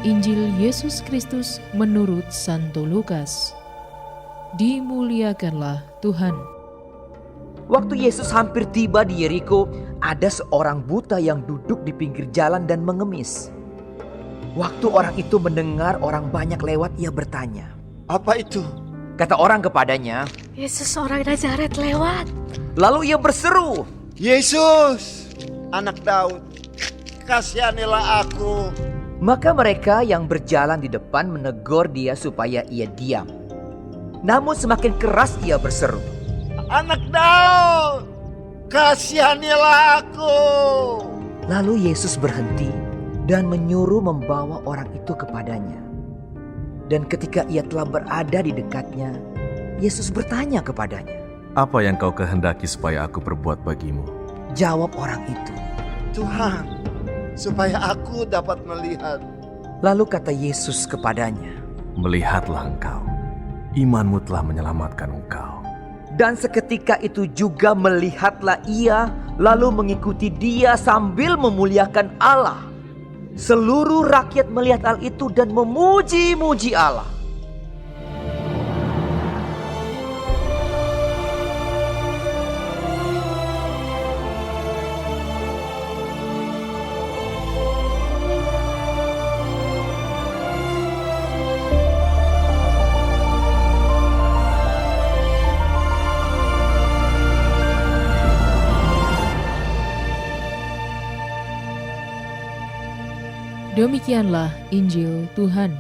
Injil Yesus Kristus menurut Santo Lukas. Dimuliakanlah Tuhan. Waktu Yesus hampir tiba di Yeriko, ada seorang buta yang duduk di pinggir jalan dan mengemis. Waktu orang itu mendengar orang banyak lewat, ia bertanya, "Apa itu?" Kata orang kepadanya, "Yesus orang Nazaret lewat." lalu ia berseru, "Yesus, anak Daud, kasihanilah aku." Maka mereka yang berjalan di depan menegur dia supaya ia diam. Namun semakin keras ia berseru, "Anak Daud, kasihanilah aku." Lalu Yesus berhenti dan menyuruh membawa orang itu kepadanya. Dan ketika ia telah berada di dekatnya, Yesus bertanya kepadanya, "Apa yang kau kehendaki supaya aku perbuat bagimu?" Jawab orang itu, "Tuhan, supaya aku dapat melihat." Lalu kata Yesus kepadanya, "Melihatlah engkau, imanmu telah menyelamatkan engkau." dan seketika itu juga melihatlah ia, lalu mengikuti dia sambil memuliakan Allah. Seluruh rakyat melihat hal itu dan memuji-muji Allah. Demikianlah Injil Tuhan.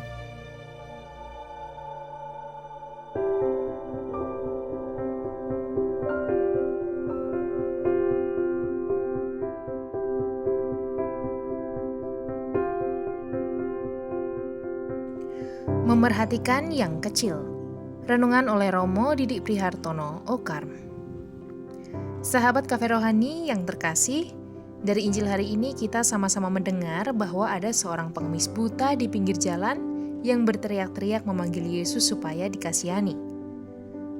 Memerhatikan yang kecil. Renungan oleh Romo Didik Prihartono, Okarm. Sahabat Cafe Rohani yang terkasih, dari Injil hari ini kita sama-sama mendengar bahwa ada seorang pengemis buta di pinggir jalan yang berteriak-teriak memanggil Yesus supaya dikasihani.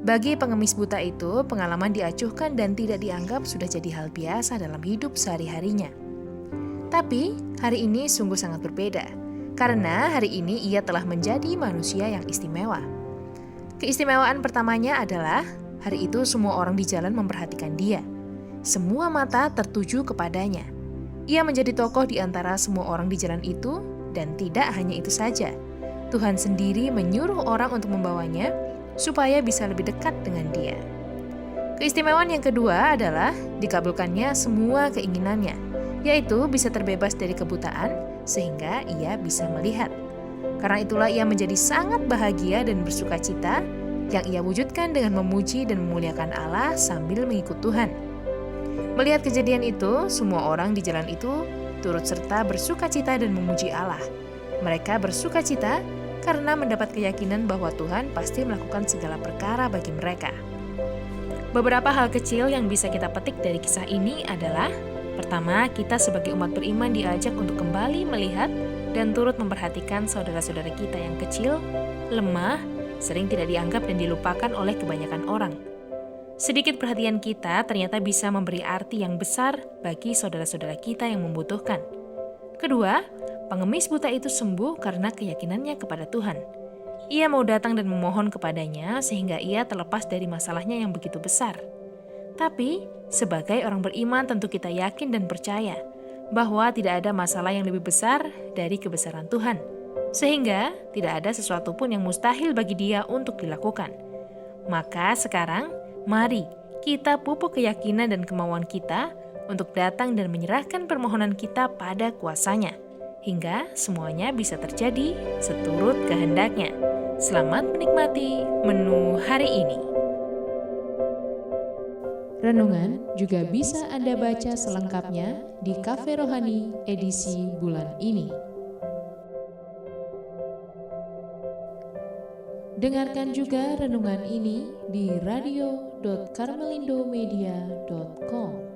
Bagi pengemis buta itu, pengalaman diacuhkan dan tidak dianggap sudah jadi hal biasa dalam hidup sehari-harinya. Tapi hari ini sungguh sangat berbeda, karena hari ini ia telah menjadi manusia yang istimewa. Keistimewaan pertamanya adalah hari itu semua orang di jalan memperhatikan dia. Semua mata tertuju kepadanya. Ia menjadi tokoh di antara semua orang di jalan itu, dan tidak hanya itu saja. Tuhan sendiri menyuruh orang untuk membawanya supaya bisa lebih dekat dengan dia. Keistimewaan yang kedua adalah dikabulkannya semua keinginannya, yaitu bisa terbebas dari kebutaan sehingga ia bisa melihat. Karena itulah ia menjadi sangat bahagia dan bersukacita yang ia wujudkan dengan memuji dan memuliakan Allah sambil mengikut Tuhan. Melihat kejadian itu, semua orang di jalan itu turut serta bersukacita dan memuji Allah. Mereka bersukacita karena mendapat keyakinan bahwa Tuhan pasti melakukan segala perkara bagi mereka. Beberapa hal kecil yang bisa kita petik dari kisah ini adalah: pertama, kita sebagai umat beriman diajak untuk kembali melihat dan turut memperhatikan saudara-saudara kita yang kecil, lemah, sering tidak dianggap dan dilupakan oleh kebanyakan orang. Sedikit perhatian kita ternyata bisa memberi arti yang besar bagi saudara-saudara kita yang membutuhkan. Kedua, pengemis buta itu sembuh karena keyakinannya kepada Tuhan. Ia mau datang dan memohon kepadanya sehingga ia terlepas dari masalahnya yang begitu besar. Tapi, sebagai orang beriman tentu kita yakin dan percaya bahwa tidak ada masalah yang lebih besar dari kebesaran Tuhan. Sehingga tidak ada sesuatu pun yang mustahil bagi Dia untuk dilakukan. Maka sekarang, mari kita pupuk keyakinan dan kemauan kita untuk datang dan menyerahkan permohonan kita pada kuasa-Nya, hingga semuanya bisa terjadi seturut kehendak-Nya. Selamat menikmati menu hari ini. Renungan juga bisa Anda baca selengkapnya di Cafe Rohani edisi bulan ini. Dengarkan juga renungan ini di radio.karmelindomedia.com.